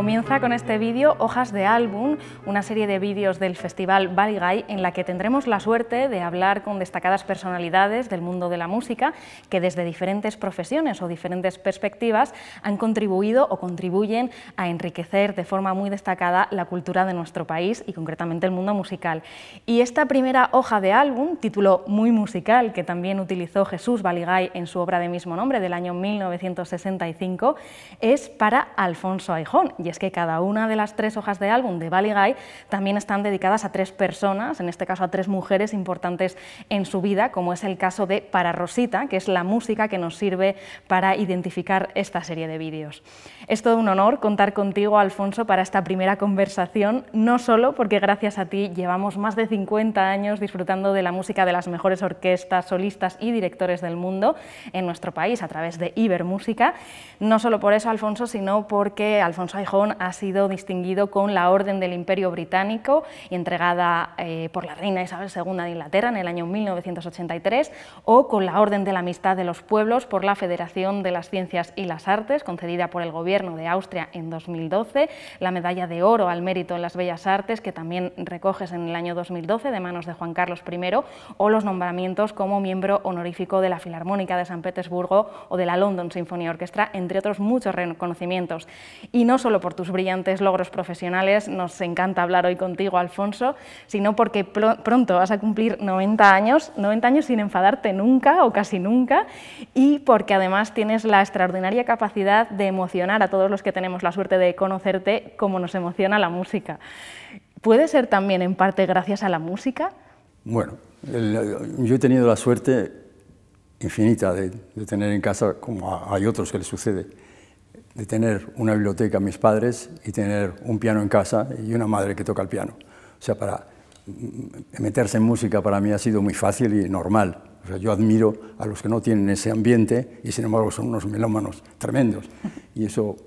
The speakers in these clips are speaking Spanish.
Comienza con este vídeo Hojas de Álbum, una serie de vídeos del Festival Baligay en la que tendremos la suerte de hablar con destacadas personalidades del mundo de la música que desde diferentes profesiones o diferentes perspectivas han contribuido o contribuyen a enriquecer de forma muy destacada la cultura de nuestro país y concretamente el mundo musical. Y esta primera hoja de álbum, título muy musical que también utilizó Jesús Baligay en su obra de mismo nombre del año 1965, es para Alfonso Aijón. Y es que cada una de las tres hojas de álbum de Baligay también están dedicadas a tres personas, en este caso a tres mujeres importantes en su vida, como es el caso de Para Rosita, que es la música que nos sirve para identificar esta serie de vídeos. Es todo un honor contar contigo, Alfonso, para esta primera conversación, no solo porque gracias a ti llevamos más de 50 años disfrutando de la música de las mejores orquestas, solistas y directores del mundo en nuestro país a través de Ibermúsica, no solo por eso, Alfonso, sino porque Alfonso Aijón ha sido distinguido con la Orden del Imperio Británico y entregada por la reina Isabel II de Inglaterra en el año 1983, o con la Orden de la Amistad de los Pueblos por la Federación de las Ciencias y las Artes, concedida por el Gobierno de Austria en 2012, la Medalla de Oro al Mérito en las Bellas Artes, que también recoges en el año 2012 de manos de Juan Carlos I, o los nombramientos como miembro honorífico de la Filarmónica de San Petersburgo o de la London Symphony Orchestra, entre otros muchos reconocimientos. Y no solo por tus brillantes logros profesionales, nos encanta hablar hoy contigo, Alfonso, sino porque pronto vas a cumplir 90 años sin enfadarte nunca o casi nunca, y porque además tienes la extraordinaria capacidad de emocionar a todos los que tenemos la suerte de conocerte como nos emociona la música. ¿Puede ser también en parte gracias a la música? Bueno, yo he tenido la suerte infinita de tener en casa, como hay otros que les sucede, de tener una biblioteca a mis padres y tener un piano en casa y una madre que toca el piano. O sea, para meterse en música para mí ha sido muy fácil y normal. O sea, yo admiro a los que no tienen ese ambiente y sin embargo son unos melómanos tremendos. Y eso,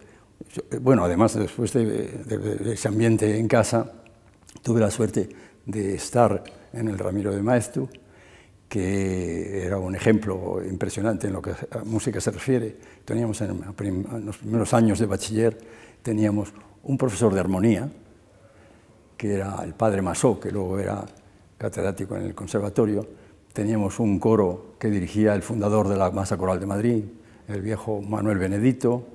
bueno, además después de ese ambiente en casa, tuve la suerte de estar en el Ramiro de Maeztu, que era un ejemplo impresionante en lo que a música se refiere. Teníamos en los primeros años de bachiller, teníamos un profesor de armonía, que era el padre Masó, que luego era catedrático en el conservatorio. Teníamos un coro que dirigía el fundador de la Masa Coral de Madrid, el viejo Manuel Benedito,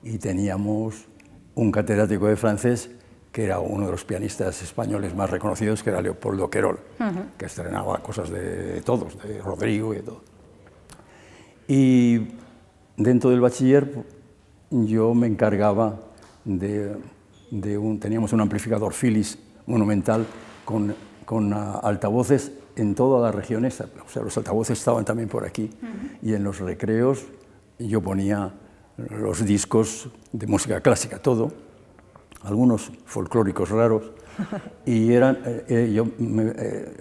y teníamos un catedrático de francés que era uno de los pianistas españoles más reconocidos, que era Leopoldo Querol, que estrenaba cosas de todos, de Rodrigo y de todo. Y dentro del bachiller yo me encargaba teníamos un amplificador Philips monumental con altavoces en toda la región esta. O sea, los altavoces estaban también por aquí. Y en los recreos yo ponía los discos de música clásica, todo, algunos folclóricos raros, y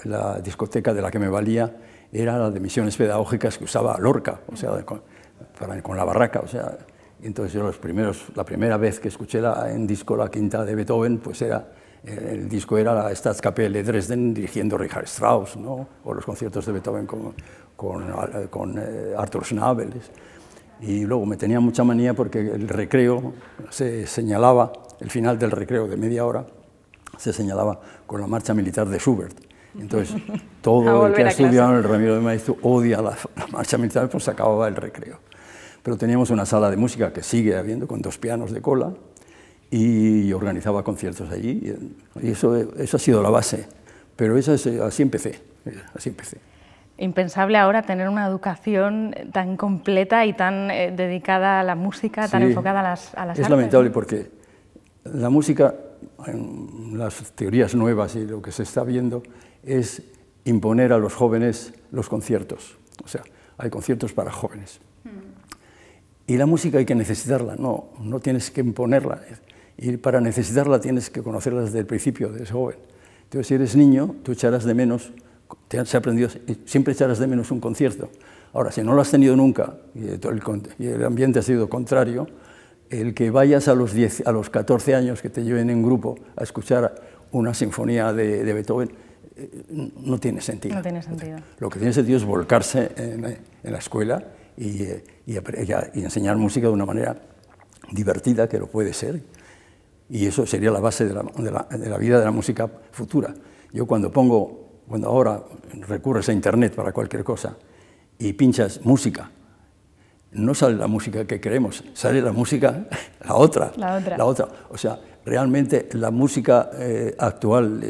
la discoteca de la que me valía era la de misiones pedagógicas que usaba Lorca, o sea, con la barraca, o sea, entonces yo la primera vez que escuché en disco la quinta de Beethoven, pues el disco era la Staatskapelle de Dresden dirigiendo Richard Strauss, ¿no? O los conciertos de Beethoven con Arthur Schnabel. Y luego me tenía mucha manía porque el recreo se señalaba, el final del recreo de media hora, se señalaba con la marcha militar de Schubert. Entonces, todo el que ha estudiado en el Ramiro de Maeztu odia la marcha militar, pues se acababa el recreo. Pero teníamos una sala de música que sigue habiendo, con 2 pianos de cola, y organizaba conciertos allí. Y eso ha sido la base. Pero así empecé. Impensable ahora tener una educación tan completa y tan dedicada a la música, tan enfocada a las artes. Es lamentable porque la música, en las teorías nuevas y lo que se está viendo, es imponer a los jóvenes los conciertos. O sea, hay conciertos para jóvenes. Y la música hay que necesitarla, no tienes que imponerla. Y para necesitarla tienes que conocerla desde el principio, desde joven. Entonces, si eres niño, tú echarás de menos, siempre echarás de menos un concierto. Ahora, si no lo has tenido nunca y el ambiente ha sido contrario, el que vayas a los 14 años que te lleven en grupo a escuchar una sinfonía de Beethoven, no tiene sentido. No tiene sentido. Lo que tiene sentido es volcarse en la escuela y enseñar música de una manera divertida, que lo puede ser, Y eso sería la base de la vida de la música futura. Yo cuando ahora recurres a Internet para cualquier cosa y pinchas música, no sale la música que queremos, sale la música, la otra. O sea, realmente la música actual,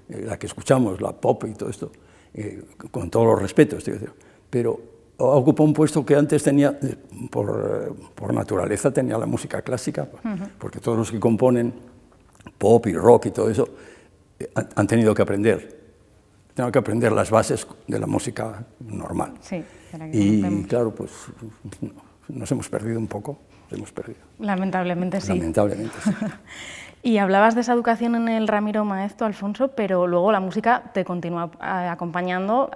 la que escuchamos, la pop y todo esto, con todos los respetos, pero ocupa un puesto que antes tenía, por naturaleza, tenía la música clásica, porque todos los que componen pop y rock y todo eso han tenido que aprender. Tengo que aprender las bases de la música normal. Sí, y claro, pues nos hemos perdido un poco, Lamentablemente sí. Lamentablemente sí. Y hablabas de esa educación en el Ramiro Maeztu, Alfonso, pero luego la música te continúa acompañando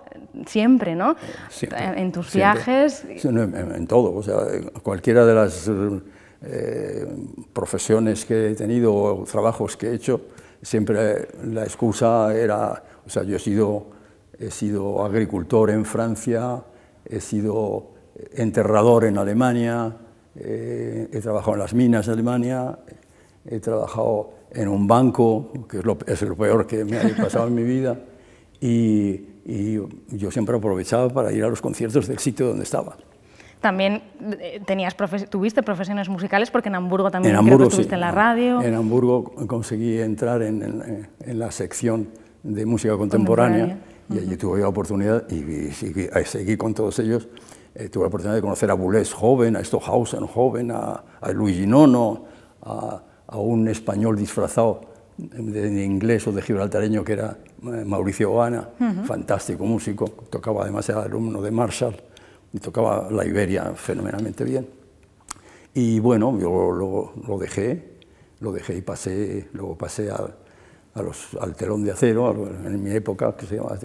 siempre, ¿no? Siempre. En tus viajes. En todo, o sea, cualquiera de las profesiones que he tenido o trabajos que he hecho, siempre la excusa era, o sea, yo he sido agricultor en Francia, he sido enterrador en Alemania, he trabajado en las minas de Alemania, he trabajado en un banco, que es lo peor que me ha pasado en mi vida, y yo siempre aprovechaba para ir a los conciertos del sitio donde estaba. También tuviste profesiones musicales, porque en Hamburgo también creo que estuviste en la radio. En Hamburgo conseguí entrar en la sección de música contemporánea y allí tuve la oportunidad, y seguí con todos ellos, tuve la oportunidad de conocer a Boulez joven, a Stockhausen joven, a Luigi Nono, a un español disfrazado de inglés o de gibraltareño que era Mauricio Oana, fantástico músico, tocaba además, era alumno de Marshall, y tocaba la Iberia fenomenalmente bien. Y bueno, yo lo dejé y luego pasé al telón de acero, en mi época, que se llamaba,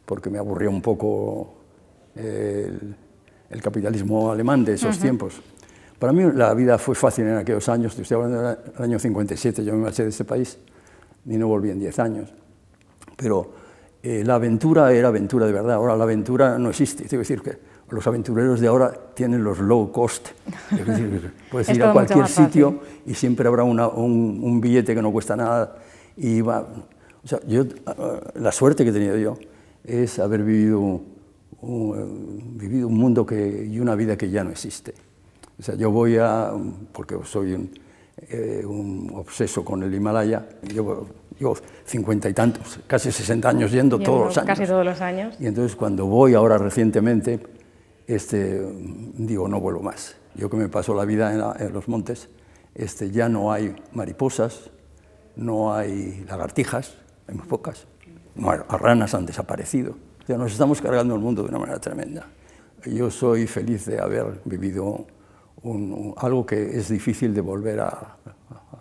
porque me aburría un poco el capitalismo alemán de esos tiempos. Para mí la vida fue fácil en aquellos años, estoy hablando del año 57, yo me marché de este país y no volví en 10 años. Pero la aventura era aventura de verdad, ahora la aventura no existe. Quiero decir que los aventureros de ahora tienen los low cost, es decir, puedes ir a cualquier sitio y siempre habrá un billete que no cuesta nada. O sea, la suerte que he tenido yo es haber vivido un mundo y una vida que ya no existe. O sea, yo porque soy un obseso con el Himalaya, llevo 50 y tantos, casi 60 años yendo todos los años. Casi todos los años. Y entonces cuando voy ahora recientemente, digo, no vuelvo más. Yo que me paso la vida en los montes, ya no hay mariposas, no hay lagartijas, hay muy pocas, las ranas han desaparecido. O sea, nos estamos cargando el mundo de una manera tremenda. Yo soy feliz de haber vivido algo que es difícil de volver a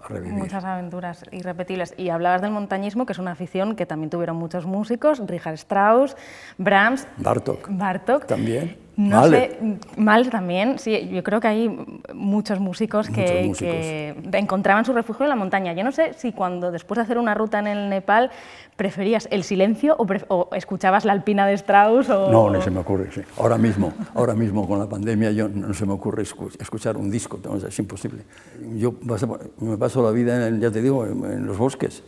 revivir. Muchas aventuras irrepetibles. Y hablabas del montañismo, que es una afición que también tuvieron muchos músicos, Richard Strauss, Brahms, Bartók también. No sé, Mahler también, sí, yo creo que hay muchos músicos que encontraban su refugio en la montaña. Yo no sé si después de hacer una ruta en el Nepal, preferías el silencio o escuchabas la Alpina de Strauss. No, no se me ocurre, sí. Ahora mismo con la pandemia no se me ocurre escuchar un disco, es imposible. Yo me paso la vida, ya te digo, en los bosques.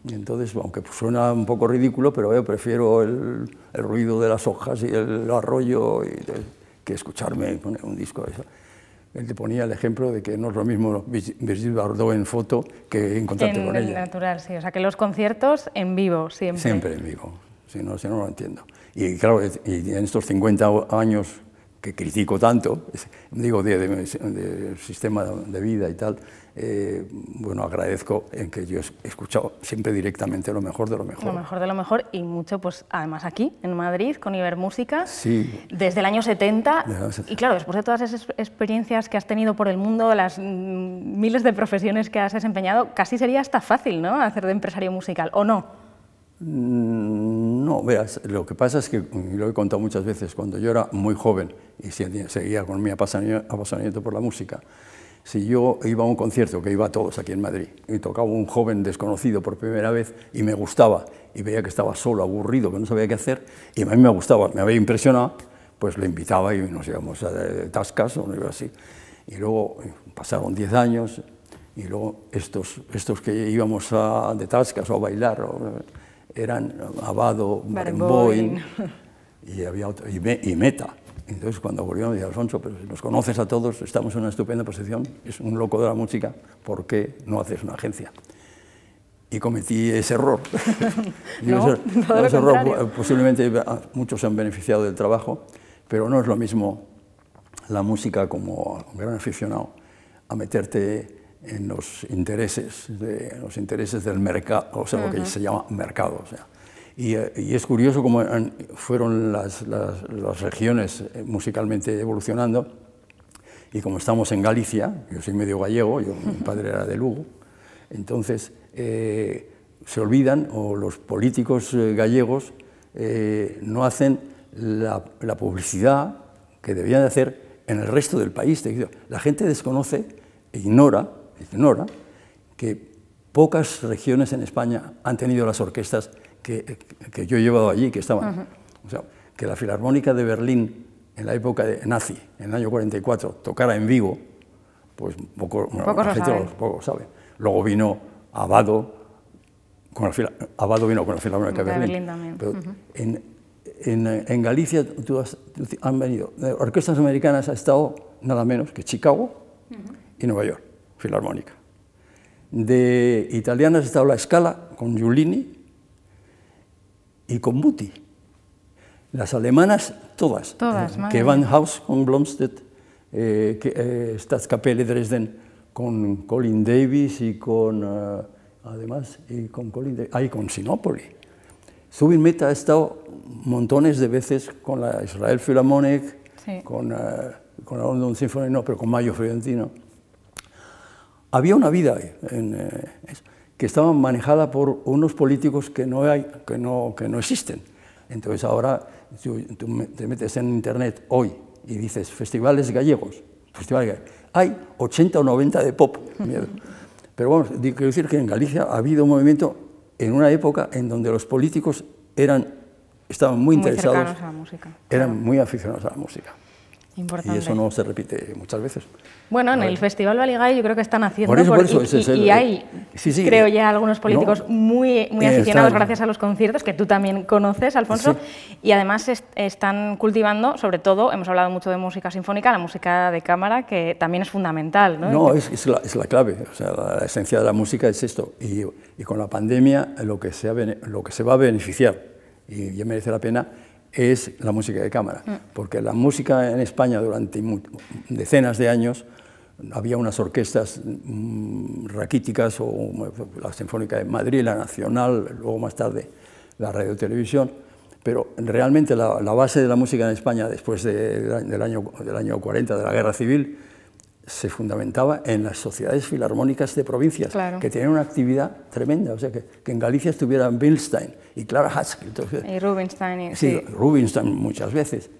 Y entonces, aunque suena un poco ridículo, pero yo prefiero el ruido de las hojas y el arroyo que escucharme poner un disco. Él te ponía el ejemplo de que no es lo mismo Brigitte Bardot en foto que encontrarte con ella. En natural, sí. O sea, que los conciertos en vivo siempre. Siempre en vivo, si no lo entiendo. Y claro, y en estos 50 años que critico tanto, digo, de sistema de vida y tal, bueno, agradezco en que yo he escuchado siempre directamente lo mejor de lo mejor. Lo mejor de lo mejor, y mucho, pues además aquí, en Madrid, con Ibermúsica, sí. Desde el año 70, y claro, después de todas esas experiencias que has tenido por el mundo, las miles de profesiones que has desempeñado, casi sería hasta fácil, ¿no?, hacer de empresario musical, ¿o no? No, verás, lo que pasa es que, y lo he contado muchas veces, cuando yo era muy joven y seguía con mi apasionamiento por la música, si yo iba a un concierto, que iba a todos aquí en Madrid, y tocaba un joven desconocido por primera vez y me gustaba, y veía que estaba solo, aburrido, que no sabía qué hacer, y a mí me gustaba, me había impresionado, pues le invitaba y nos íbamos a Tascas o algo así. Y luego pasaron 10 años, Y luego estos que íbamos de tascas o a bailar eran Abado, Barenboim y había otro, y Meta. Entonces cuando volvieron me dijo, Alfonso, pero si nos conoces a todos, estamos en una estupenda posición, es un loco de la música, ¿por qué no haces una agencia? Y cometí ese error. No, ese error posiblemente muchos se han beneficiado del trabajo, pero no es lo mismo la música como un gran aficionado a meterte en los intereses del mercado, o sea, lo que se llama mercado. O sea. Y es curioso cómo fueron las regiones musicalmente evolucionando, y como estamos en Galicia, yo soy medio gallego, mi padre era de Lugo, entonces se olvidan, o los políticos gallegos no hacen la publicidad que debían de hacer en el resto del país. La gente desconoce e ignora que pocas regiones en España han tenido las orquestas que yo he llevado allí, que estaban. O sea, que la Filarmónica de Berlín, en la época de nazi, en el año 44, tocara en Vigo, pues pocos lo saben. Luego vino Abado, vino con la Filarmónica de Berlín. También. Pero en Galicia han venido orquestas americanas, ha estado nada menos que Chicago y Nueva York, Filarmónica. De italianas ha estado La Scala con Giulini y con Muti. Las alemanas, todas. Gewandhaus con Blomstedt, Staatskapelle Dresden con Colin Davis y con, con Sinopoli. Zubin Mehta ha estado montones de veces con la Israel Philharmonic, con la London Symphony, no, pero con Mayo Fiorentino. Había una vida que estaba manejada por unos políticos que no existen. Entonces ahora tú te metes en internet hoy y dices festivales gallegos, hay 80 o 90 de pop. Pero bueno, quiero decir que en Galicia ha habido un movimiento en una época en donde los políticos estaban muy interesados, cercanos a la música, eran muy aficionados a la música. Importante. Y eso no se repite muchas veces. Bueno, en el Festival Baligay yo creo que están haciendo, y hay, creo ya, algunos políticos muy aficionados gracias a los conciertos, que tú también conoces, Alfonso, y además están cultivando, sobre todo, hemos hablado mucho de música sinfónica, la música de cámara, que también es fundamental, ¿no? No, es la clave, o sea, la esencia de la música es esto, y con la pandemia lo que se va a beneficiar, y ya merece la pena, es la música de cámara, porque la música en España durante decenas de años había unas orquestas raquíticas, o la Sinfónica de Madrid, la Nacional, luego más tarde la Radio-Televisión, pero realmente la base de la música en España después del año 40, de la Guerra Civil, se fundamentaba en las sociedades filarmónicas de provincias, que tenían una actividad tremenda. O sea, que en Galicia estuvieran Bilstein y Clara Haskell. Y Rubinstein. Sí, Rubinstein muchas veces.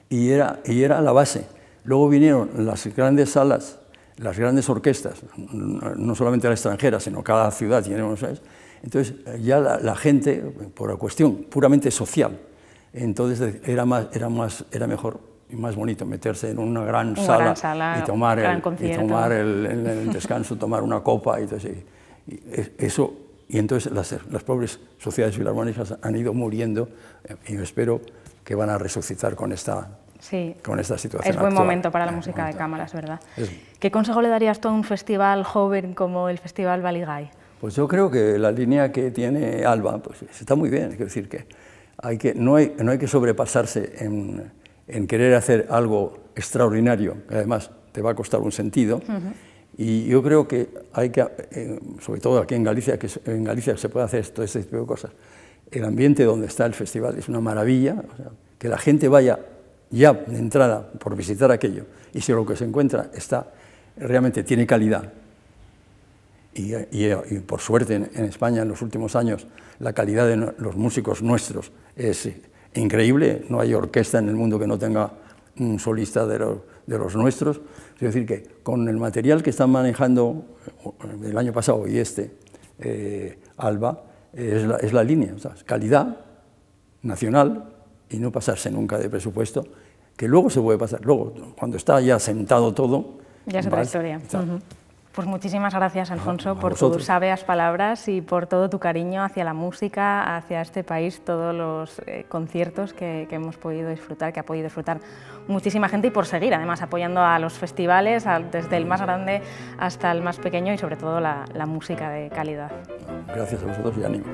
Y era la base. Luego vinieron las grandes salas, las grandes orquestas, no solamente la extranjera, sino cada ciudad tiene unos. Entonces, ya la gente, por la cuestión puramente social, entonces era mejor y más bonito meterse en una gran sala y tomar el descanso, tomar una copa y eso. Y entonces las pobres sociedades filarmónicas han ido muriendo, y yo espero que van a resucitar con esta situación. Es buen momento para la música de cámara, es verdad. ¿Qué consejo le darías tú a un festival joven como el Festival Baligay? Pues yo creo que la línea que tiene Alba pues está muy bien. Quiero decir que no hay que sobrepasarse en querer hacer algo extraordinario, que además te va a costar un sentido. Y yo creo que hay que, sobre todo aquí en Galicia, que en Galicia se puede hacer todo este tipo de cosas, el ambiente donde está el festival es una maravilla, o sea, que la gente vaya ya de entrada por visitar aquello, y si lo que se encuentra realmente tiene calidad. Y por suerte en España en los últimos años la calidad de los músicos nuestros es increíble, no hay orquesta en el mundo que no tenga un solista de los nuestros. Es decir, que con el material que están manejando el año pasado y Alba, es la línea, o sea, calidad nacional y no pasarse nunca de presupuesto, que luego se puede pasar, luego cuando está ya sentado todo... Ya es otra historia. Pues muchísimas gracias, Alfonso, por vosotros. tus sabias palabras y por todo tu cariño hacia la música, hacia este país, todos los conciertos que hemos podido disfrutar, que ha podido disfrutar muchísima gente, y por seguir además apoyando a los festivales, desde el más grande hasta el más pequeño, y sobre todo la música de calidad. Gracias a vosotros y ánimo.